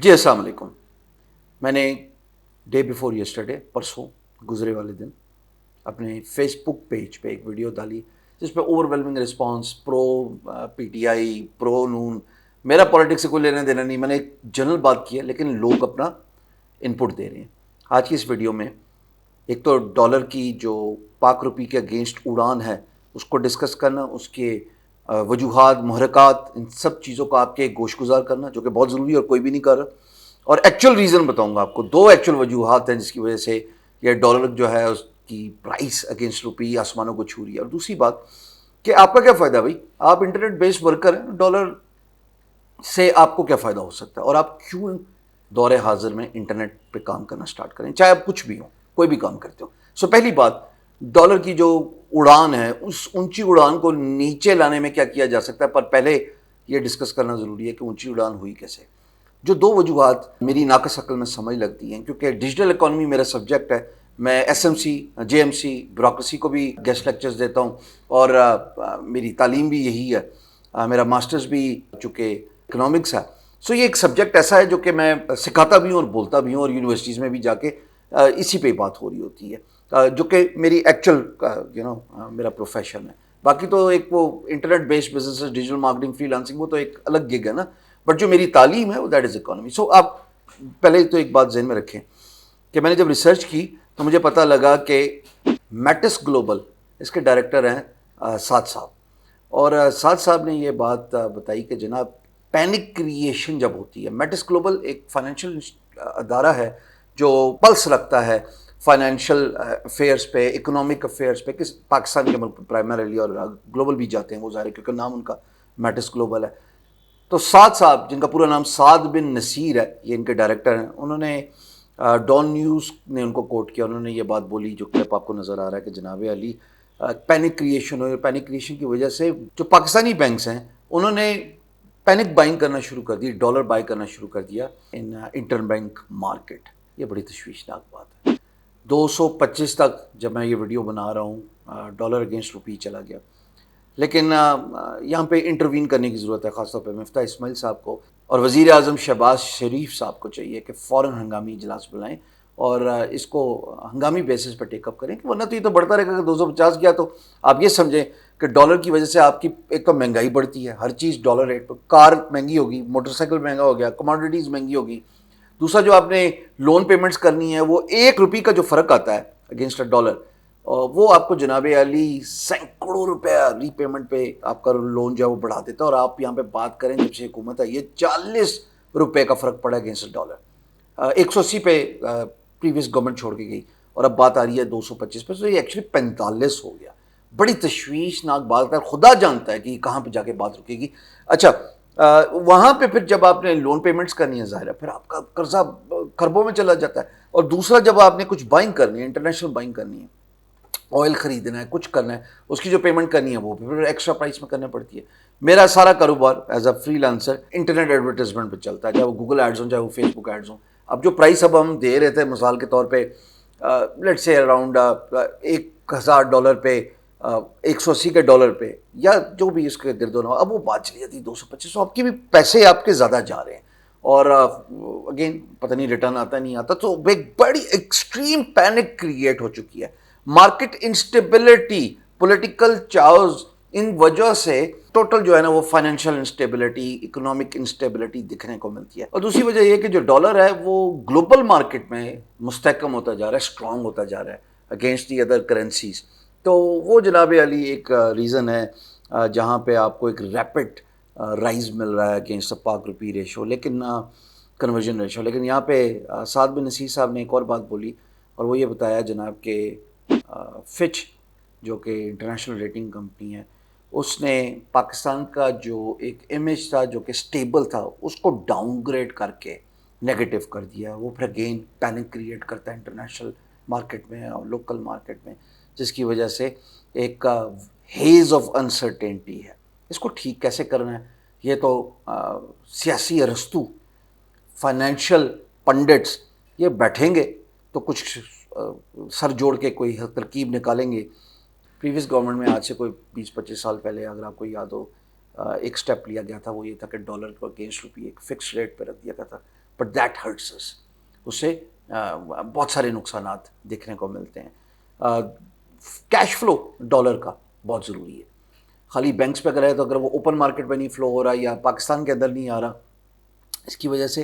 جی السلام علیکم. میں نے ڈے بیفور یسٹرڈے پرسوں گزرے والے دن اپنے فیس بک پیج پہ ایک ویڈیو ڈالی جس پہ overwhelming response pro P T I pro نون. میرا پالیٹکس سے کوئی لینا دینا نہیں, میں نے ایک جنرل بات کی ہے لیکن لوگ اپنا ان پٹ دے رہے ہیں. آج کی اس ویڈیو میں ایک تو ڈالر کی جو پاک روپی کے اگینسٹ اڑان ہے اس کو ڈسکس کرنا, اس کے وجوہات محرکات, ان سب چیزوں کو آپ کے گوش گزار کرنا جو کہ بہت ضروری ہے اور کوئی بھی نہیں کر رہا. اور ایکچوئل ریزن بتاؤں گا آپ کو, دو ایکچوئل وجوہات ہیں جس کی وجہ سے یہ ڈالر جو ہے اس کی پرائس اگینسٹ روپی آسمانوں کو چھو رہی ہے. اور دوسری بات کہ آپ کا کیا فائدہ بھائی, آپ انٹرنیٹ بیسڈ ورکر ہیں, ڈالر سے آپ کو کیا فائدہ ہو سکتا ہے, اور آپ کیوں دور حاضر میں انٹرنیٹ پہ کام کرنا سٹارٹ کریں, چاہے آپ کچھ بھی ہوں, کوئی بھی کام کرتے ہو. پہلی بات, ڈالر کی جو اڑان ہے اس اونچی اڑان کو نیچے لانے میں کیا کیا جا سکتا ہے, پر پہلے یہ ڈسکس کرنا ضروری ہے کہ اونچی اڑان ہوئی کیسے. جو دو وجوہات میری ناقص عقل میں سمجھ لگتی ہیں, کیونکہ ڈیجیٹل اکانومی میرا سبجیکٹ ہے, میں S M C J M C bureaucracy کو بھی گیسٹ لیکچرز دیتا ہوں, اور میری تعلیم بھی یہی ہے, میرا ماسٹرز بھی چونکہ اکنامکس ہے. یہ ایک سبجیکٹ ایسا ہے جو کہ میں سکھاتا بھی ہوں اور بولتا بھی ہوں, اور یونیورسٹیز میں بھی جا کے اسی پہ بات ہو رہی ہوتی ہے, جو کہ میری ایکچوئل میرا پروفیشن ہے. باقی تو ایک وہ internet based business, digital marketing, free lancing, وہ تو ایک الگ گگ ہے نا, بٹ جو میری تعلیم ہے وہ دیٹ از اکانومی. آپ پہلے تو ایک بات ذہن میں رکھیں کہ میں نے جب ریسرچ کی تو مجھے پتہ لگا کہ میٹس گلوبل اس کے ڈائریکٹر ہیں سعد صاحب, اور سعد صاحب نے یہ بات بتائی کہ جناب پینک کریشن جب ہوتی ہے, میٹس گلوبل ایک فائنینشیل ادارہ ہے جو پلس رکھتا ہے فائنینشیل افیئرس پہ, اکنامک افیئرس پہ, کس پاکستان کے ملک پرائمریلی, اور گلوبل بھی جاتے ہیں وہ ظاہر ہے کیونکہ نام ان کا میٹس گلوبل ہے. تو سعد صاحب, جن کا پورا نام سعد بن نصیر ہے, یہ ان کے ڈائریکٹر ہیں, انہوں نے ڈان نیوز نے ان کو کوٹ کیا, انہوں نے یہ بات بولی جو کلپ آپ کو نظر آ رہا ہے کہ جناب علی پینک کریشن ہو, پینک کریشن کی وجہ سے جو پاکستانی بینکس ہیں انہوں نے پینک بائنگ کرنا شروع کر دی, ڈالر بائی کرنا شروع کر دیا ان انٹر بینک مارکیٹ. یہ بڑی تشویشناک بات ہے. 225 تک جب میں یہ ویڈیو بنا رہا ہوں ڈالر اگینسٹ روپی چلا گیا, لیکن یہاں پہ انٹروین کرنے کی ضرورت ہے, خاص طور پہ مفتاح اسماعیل صاحب کو اور وزیر اعظم شہباز شریف صاحب کو چاہیے کہ فوراً ہنگامی اجلاس بلائیں اور اس کو ہنگامی بیسس پہ ٹیک اپ کریں, کہ ورنہ تو یہ تو بڑھتا رہے گا. کہ 250 گیا تو آپ یہ سمجھیں کہ ڈالر کی وجہ سے آپ کی ایک تو مہنگائی بڑھتی ہے, ہر چیز ڈالر ریٹ پہ, کار مہنگی ہوگی, موٹر سائیکل مہنگا ہو گیا, کموڈیٹیز مہنگی ہوگی. دوسرا جو آپ نے لون پیمنٹس کرنی ہے وہ 1 روپی کا جو فرق آتا ہے اگینسٹ ڈالر, وہ آپ کو جناب علی سینکڑوں روپے ری پیمنٹ پہ آپ کا لون جو ہے وہ بڑھا دیتا ہے. اور آپ یہاں پہ بات کریں جب سے حکومت ہے, یہ 40 روپے کا فرق پڑا اگینسٹ ڈالر, 180 پہ پریویس گورنمنٹ چھوڑ کے گئی, اور اب بات آ رہی ہے 225 پہ, تو یہ ایکچولی 45 ہو گیا. بڑی تشویشناک بات ہے, خدا جانتا ہے کہ یہ کہاں پہ جا کے بات رکے گی. اچھا وہاں پہ پھر جب آپ نے لون پیمنٹس کرنی ہے, ظاہر ہے پھر آپ کا قرضہ خربوں میں چلا جاتا ہے. اور دوسرا جب آپ نے کچھ بائنگ کرنی ہے, انٹرنیشنل بائنگ کرنی ہے, آئل خریدنا ہے, کچھ کرنا ہے, اس کی جو پیمنٹ کرنی ہے وہ پھر ایکسٹرا پرائس میں کرنا پڑتی ہے. میرا سارا کاروبار as a free lancer internet advertisement پہ چلتا ہے, چاہے وہ گوگل ایڈز ہوں چاہے وہ فیس بک ایڈز ہوں. اب جو پرائس اب ہم دے رہے تھے مثال کے طور پہ لیٹ سے اراؤنڈ $1,000 پہ, 180 کے ڈالر پہ, یا جو بھی اس کے گرد و نما, اب وہ بات چلی جاتی 225. آپ کے بھی پیسے آپ کے زیادہ جا رہے ہیں, اور اگین پتہ نہیں ریٹرن آتا نہیں آتا, تو ایک بڑی ایکسٹریم پینک کریٹ ہو چکی ہے. مارکیٹ انسٹیبلٹی, پولیٹیکل چاؤز, ان وجہ سے ٹوٹل جو ہے نا وہ فائنینشیل انسٹیبلٹی, اکنامک انسٹیبلٹی دکھنے کو ملتی ہے. اور دوسری وجہ یہ کہ جو ڈالر ہے وہ گلوبل مارکیٹ میں مستحکم ہوتا جا رہا ہے, اسٹرانگ ہوتا جا رہا ہے اگینسٹ دی ادر کرنسیز. تو وہ جناب علی ایک ریزن ہے جہاں پہ آپ کو ایک ریپڈ رائز مل رہا ہے اگینسٹ پاک روپی ریشو, لیکن کنورژن ریشو. لیکن یہاں پہ سعد بن نصیر صاحب نے ایک اور بات بولی, اور وہ یہ بتایا جناب کہ فچ جو کہ انٹرنیشنل ریٹنگ کمپنی ہے, اس نے پاکستان کا جو ایک امیج تھا جو کہ سٹیبل تھا اس کو ڈاؤن گریڈ کر کے نیگیٹو کر دیا. وہ پھر اگین پینک کریٹ کرتا ہے انٹرنیشنل مارکیٹ میں اور لوکل مارکیٹ میں, جس کی وجہ سے ایک ہیز آف انسرٹینٹی ہے. اس کو ٹھیک کیسے کرنا ہے, یہ تو سیاسی ارسطو, فائنینشیل پنڈٹس یہ بیٹھیں گے تو کچھ سر جوڑ کے کوئی ترکیب نکالیں گے. پریویس گورنمنٹ میں آج سے کوئی 20-25 سال پہلے اگر آپ کو یاد ہو ایک سٹیپ لیا گیا تھا, وہ یہ تھا کہ ڈالر کو اگینسٹ روپی ایک فکس ریٹ پہ رکھ دیا گیا تھا. بٹ دیٹ ہرٹس اس. اس سے بہت سارے نقصانات دیکھنے کو ملتے ہیں. کیش فلو ڈالر کا بہت ضروری ہے. خالی بینکس پہ اگر ہے تو اگر وہ اوپن مارکیٹ پہ نہیں فلو ہو رہا یا پاکستان کے اندر نہیں آ رہا, اس کی وجہ سے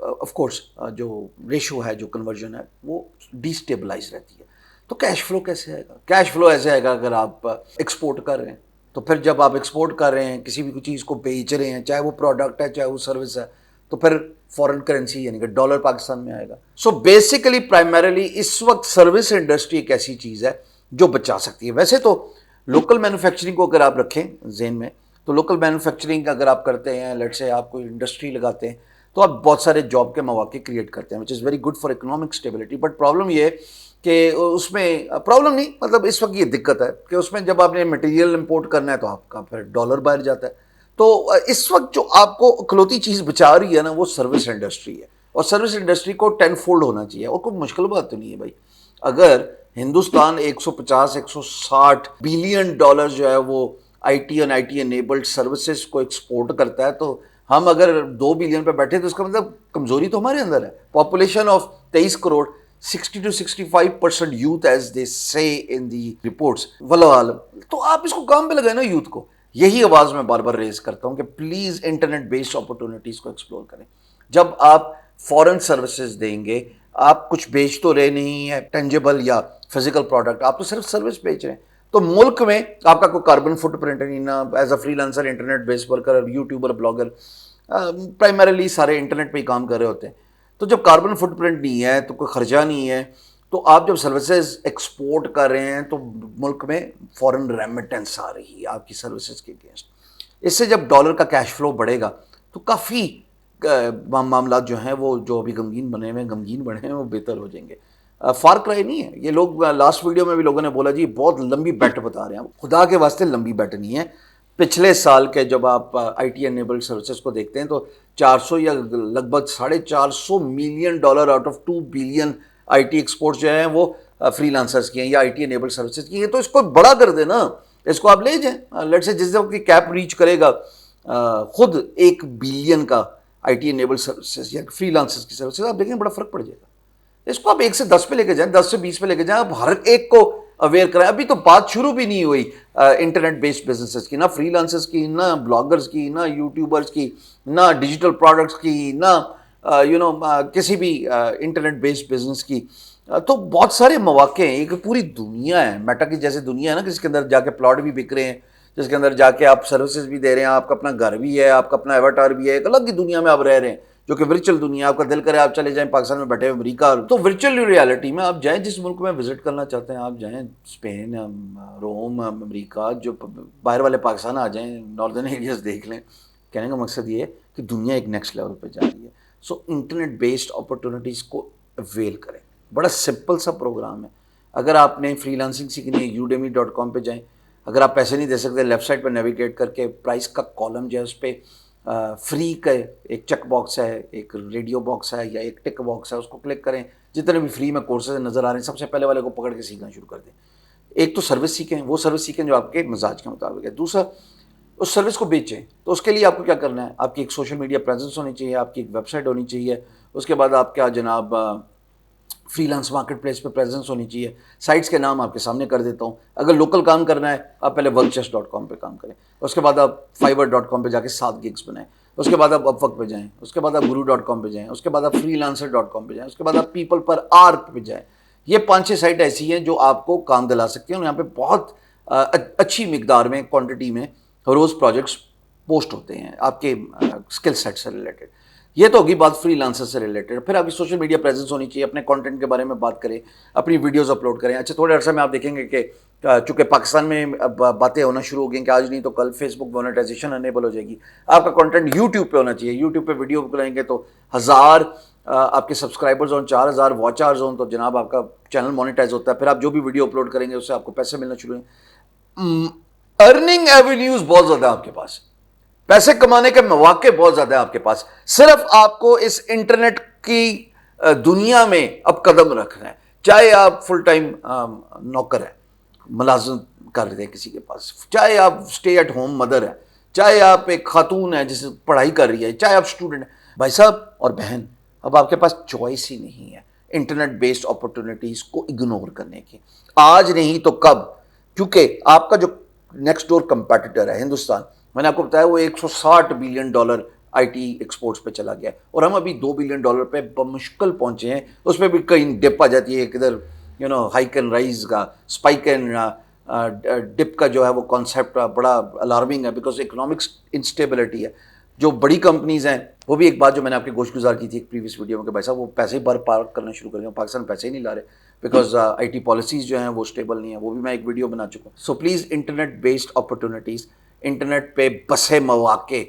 آف کورس جو ریشو ہے, جو کنورژن ہے, وہ ڈی اسٹیبلائز رہتی ہے. تو کیش فلو کیسے آئے گا؟ کیش فلو ایسے آئے گا اگر آپ ایکسپورٹ کر رہے ہیں, تو پھر جب آپ ایکسپورٹ کر رہے ہیں, کسی بھی چیز کو بیچ رہے ہیں, چاہے وہ پروڈکٹ ہے چاہے وہ سروس ہے, تو پھر فورن کرنسی یعنی کہ ڈالر پاکستان میں آئے گا. سو بیسیکلی پرائمریلی اس وقت سروس انڈسٹری ایک ایسی چیز ہے جو بچا سکتی ہے. ویسے تو لوکل مینوفیکچرنگ کو اگر آپ رکھیں ذہن میں, تو لوکل مینوفیکچرنگ اگر آپ کرتے ہیں, لیٹ سے آپ کوئی انڈسٹری لگاتے ہیں, تو آپ بہت سارے جاب کے مواقع کریٹ کرتے ہیں, which is very good for economic stability. But problem یہ ہے کہ اس میں پرابلم نہیں, مطلب اس وقت یہ دقت ہے کہ اس میں جب آپ نے مٹیریل امپورٹ کرنا ہے تو آپ کا پھر ڈالر باہر جاتا ہے. تو اس وقت جو آپ کو اکلوتی چیز بچا رہی ہے نا, وہ سروس انڈسٹری ہے, اور سروس انڈسٹری کو 10 فولڈ ہونا چاہیے. اور کوئی مشکل بات تو نہیں ہے بھائی. اگر ہندوستان 150-160 بلین ڈالر جو ہے وہ آئی ٹی اور آئی ٹی انیبلڈ سروسز کو ایکسپورٹ کرتا ہے, تو ہم اگر 2 بلین پہ بیٹھے تو اس کا مطلب کمزوری تو ہمارے اندر ہے. Population of 23 crore, 60-65% youth as they سے ان دی رپورٹس, واللہ عالم. تو آپ اس کو کام پہ لگائیں نا یوتھ کو. یہی آواز میں بار بار ریز کرتا ہوں کہ پلیز انٹرنیٹ بیسڈ اپرچونیٹیز کو ایکسپلور کریں. جب آپ فورن سروسز دیں گے, آپ کچھ بیچ تو رہے نہیں ہیں ٹینجیبل یا فزیکل پروڈکٹ, آپ تو صرف سروس بیچ رہے ہیں. تو ملک میں آپ کا کوئی کاربن فٹ پرنٹ نہیں نا. As a free lancer, internet base worker, YouTuber, blogger, primarily سارے انٹرنیٹ پہ ہی کام کر رہے ہوتے ہیں. تو جب کاربن فٹ پرنٹ نہیں ہے, تو کوئی خرچہ نہیں ہے, تو آپ جب سروسز ایکسپورٹ کر رہے ہیں تو ملک میں فورن ریمیٹنس آ رہی ہے آپ کی سروسز کے اگینسٹ. اس سے جب ڈالر کا کیش فلو بڑھے گا تو کافی معاملات جو ہیں وہ جو ابھی غمگین بنے ہیں وہ بہتر ہو جائیں گے. فار کرائی نہیں ہے یہ. لوگ لاسٹ ویڈیو میں بھی لوگوں نے بولا جی بہت لمبی بیٹ بتا رہے ہیں. خدا کے واسطے لمبی بیٹ نہیں ہے. پچھلے سال کے جب آپ آئی ٹی انیبلڈ سروسز کو دیکھتے ہیں تو 400 یا لگ بھگ $450 million out of 2 billion I T export جو ہیں وہ فری لانسرز کی ہیں یا آئی ٹی انیبلڈ سروسز کی ہیں. تو اس کو بڑا کر دیں نا, اس کو آپ لے جائیں. لیٹ سے جس وقت کی کیپ ریچ کرے گا خود 1 بلین کا آئی ٹی انیبلڈ سروسز یا فری لانسرز کی سروسز, آپ دیکھیں بڑا فرق پڑ جائے گا. اس کو آپ 1 سے 10 پہ لے کے جائیں, 10 سے 20 پہ لے کے جائیں, آپ ہر ایک کو اویئر کریں. ابھی تو بات شروع بھی نہیں ہوئی انٹرنیٹ بیسڈ بزنسز کی, نہ فری لانسرز کی, نہ بلاگرز کی, نہ یوٹیوبرز کی, نہ ڈیجیٹل پروڈکٹس کی, نہ کسی بھی انٹرنیٹ بیسڈ بزنس کی. تو بہت سارے مواقع ہیں. ایک پوری دنیا ہے, میٹا کی جیسے دنیا ہے نا, جس کے اندر جا کے پلاٹ بھی بک رہے ہیں, جس کے اندر جا کے آپ سروسز بھی دے رہے ہیں, آپ کا اپنا گھر بھی ہے, آپ کا اپنا ایواتار بھی ہے. ایک الگ ہی دنیا میں آپ رہ رہے ہیں جو کہ ورچوئل دنیا. آپ کا دل کرے آپ چلے جائیں پاکستان میں بیٹھے امریکہ, تو ورچوئل ریالٹی میں آپ جائیں, جس ملک میں وزٹ کرنا چاہتے ہیں آپ جائیں, اسپین, روم, امریکہ, جو باہر والے پاکستان آ جائیں, ناردرن ایریاز دیکھ لیں. کہنے کا مقصد یہ ہے کہ دنیا ایک نیکسٹ لیول پہ جا رہی ہے. سو انٹرنیٹ بیسڈ اپرچونیٹیز کو اویل کریں. بڑا سمپل سا پروگرام ہے. اگر آپ نے فری لانسنگ سیکھنی ہے udemy.com پہ جائیں. اگر آپ پیسے نہیں دے سکتے, لیفٹ سائڈ پہ نیویگیٹ کر کے پرائس کا کالم جو ہے اس پہ فری کا ایک چیک باکس ہے, ایک ریڈیو باکس ہے یا ایک ٹک باکس ہے, اس کو کلک کریں. جتنے بھی فری میں کورسز نظر آ رہے ہیں سب سے پہلے والے کو پکڑ کے سیکھنا شروع کر دیں. ایک تو سروس سیکھیں, وہ سروس سیکھیں جو آپ کے مزاج کے مطابق ہے. دوسرا اس سروس کو بیچیں. تو اس کے لیے آپ کو کیا کرنا ہے, آپ کی ایک سوشل میڈیا پریزنس ہونی چاہیے, آپ کی ایک ویب سائٹ ہونی چاہیے. اس کے بعد آپ کیا جناب فری لانس مارکیٹ پلیس پہ پریزنس ہونی چاہیے. سائٹس کے نام آپ کے سامنے کر دیتا ہوں. اگر لوکل کام کرنا ہے آپ پہلے workchest.com پہ کام کریں. اس کے بعد آپ fiverr.com پہ جا کے 7 گگس بنائیں. اس کے بعد آپ Upwork پہ جائیں. اس کے بعد آپ guru.com پہ جائیں. اس کے بعد آپ freelancer.com پہ جائیں. اس کے بعد آپ people پر آرک پہ جائیں. یہ 5-6 سائٹ ایسی ہیں جو آپ کو کام دلا سکتی ہیں, اور یہاں پہ بہت اچھی مقدار میں کوانٹٹی میں روز پروجیکٹس پوسٹ ہوتے ہیں آپ کے اسکل سیٹ سے ریلیٹڈ. یہ تو ہوگی بات فری لانسر سے ریلیٹڈ. پھر آپ کی سوشل میڈیا پریزنس ہونی چاہیے, اپنے کانٹینٹ کے بارے میں بات کریں, اپنی ویڈیوز اپلوڈ کریں. اچھا تھوڑے عرصے میں آپ دیکھیں گے کہ چونکہ پاکستان میں باتیں ہونا شروع ہو گئی کہ آج نہیں تو کل فیس بک مونیٹائزیشن انیبل ہو جائے گی. آپ کا کانٹینٹ یوٹیوب پہ ہونا چاہیے. یوٹیوب پہ ویڈیو کریں گے تو 1000 آپ کے سبسکرائبرز ہوں, 4000 واچ آورز ہوں, تو جناب آپ کا چینل مونیٹائز ہوتا ہے. پھر آپ جو بھی ویڈیو اپلوڈ کریں گے اس سے آپ کو پیسے ملنا شروع ہیں. ارننگ ایونیوز بہت زیادہ آپ کے پاس, پیسے کمانے کے مواقع بہت زیادہ ہیں آپ کے پاس. صرف آپ کو اس انٹرنیٹ کی دنیا میں اب قدم رکھنا ہے. چاہے آپ فل ٹائم نوکر ہیں, ملازم کر رہے ہیں کسی کے پاس, چاہے آپ اسٹے ایٹ ہوم مدر ہیں, چاہے آپ ایک خاتون ہیں جسے پڑھائی کر رہی ہے, چاہے آپ اسٹوڈنٹ ہیں, بھائی صاحب اور بہن، اب آپ کے پاس چوائس ہی نہیں ہے انٹرنیٹ بیسڈ اپرچونیٹیز کو اگنور کرنے کی، آج نہیں تو کب، کیونکہ آپ کا جو نیکسٹ ڈور کمپیٹیٹر ہے ہندوستان، میں نے آپ کو بتایا وہ $160 بلین آئی ٹی ایکسپورٹس پہ چلا گیا، اور ہم ابھی $2 بلین پہ بمشکل پہنچے ہیں، اس میں بھی کہیں ڈپ آ جاتی ہے، کدھر ہائیک اینڈ رائز کا، اسپائک اینڈ ڈپ کا جو ہے وہ کانسیپٹ بڑا الارمنگ ہے، بیکاز اکنامکس انسٹیبلٹی ہے۔ جو بڑی کمپنیز ہیں، وہ بھی ایک بات جو میں نے آپ کی گوش گزار کی تھی ایک پریویس ویڈیو میں، کہ بھائی صاحب وہ پیسے ہی بار پارک کرنا شروع کر دیں، پاکستان پیسے ہی نہیں لا رہے، بیکاز آئی ٹی پالیسیز جو ہیں وہ اسٹیبل نہیں ہیں، وہ بھی میں ایک ویڈیو بنا چکا ہوں۔ So please internet based opportunities, internet پہ بسے مواقع،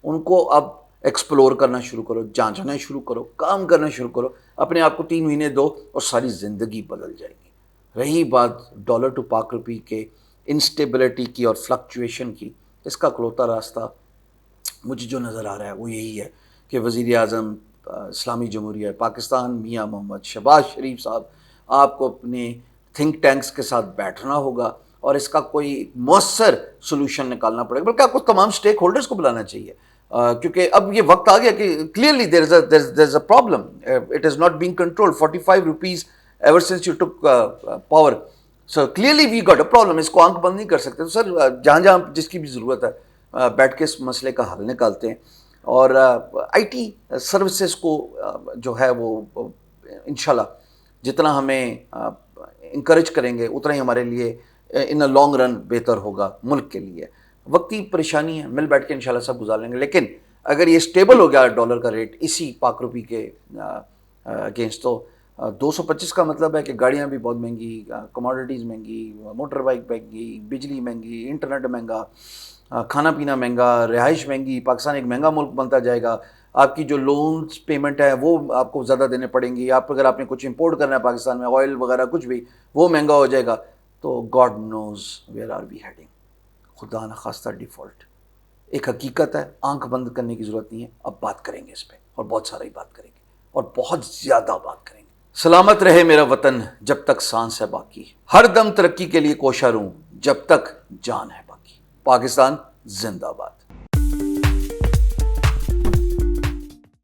ان کو اب ایکسپلور کرنا شروع کرو، جانچنا شروع کرو، کام کرنا شروع کرو، اپنے آپ کو 3 مہینے دو اور ساری زندگی بدل جائے گی۔ رہی بات ڈالر ٹو پاک روپی کے انسٹیبلٹی کی اور فلکچویشن کی، اس کا کلوتا راستہ مجھے جو نظر آ رہا ہے وہ یہی ہے کہ وزیر اعظم اسلامی جمہوریہ پاکستان میاں محمد شہباز شریف صاحب، آپ کو اپنے تھنک ٹینکس کے ساتھ بیٹھنا ہوگا اور اس کا کوئی مؤثر سولوشن نکالنا پڑے گا، بلکہ آپ کو تمام اسٹیک ہولڈرز کو بلانا چاہیے، کیونکہ اب یہ وقت آ گیا کہ clearly there is a problem, it is not being control, 45 rupees ever since you took power, so clearly we got a problem, اس کو آنکھ بند نہیں کر سکتے۔ تو سر جہاں جہاں جس کی بھی ضرورت ہے بیٹھ کے اس مسئلے کا حل نکالتے ہیں، اور آئی ٹی سروسز کو جو ہے وہ انشاءاللہ جتنا ہمیں انکریج کریں گے اتنا ہی ہمارے لیے ان اے لانگ رن بہتر ہوگا ملک کے لیے۔ وقتی پریشانی ہے، مل بیٹھ کے انشاءاللہ سب گزار لیں گے، لیکن اگر یہ اسٹیبل ہو گیا ڈالر کا ریٹ اسی پاک روپی کے اگینسٹ، تو 225 کا مطلب ہے کہ گاڑیاں بھی بہت مہنگی، کموڈیٹیز مہنگی، موٹر بائک مہنگی، بجلی مہنگی، انٹرنیٹ مہنگا، کھانا پینا مہنگا، رہائش مہنگی، پاکستان ایک مہنگا ملک بنتا جائے گا، آپ کی جو لونز پیمنٹ ہے وہ آپ کو زیادہ دینے پڑیں گی، اگر آپ نے کچھ امپورٹ کرنا ہے پاکستان میں، آئل وغیرہ کچھ بھی، وہ مہنگا ہو جائے گا، تو God knows where are we heading, خدا نخواستہ ڈیفالٹ۔ ایک حقیقت ہے، آنکھ بند کرنے کی ضرورت نہیں ہے، اب بات کریں گے اس پہ، اور بہت ساری بات کریں گے، اور بہت زیادہ بات کریں گے۔ سلامت رہے میرا وطن جب تک سانس ہے باقی، ہر دم ترقی کے لیے کوشاں رہوں جب تک جان ہے باقی۔ پاکستان زندہ باد۔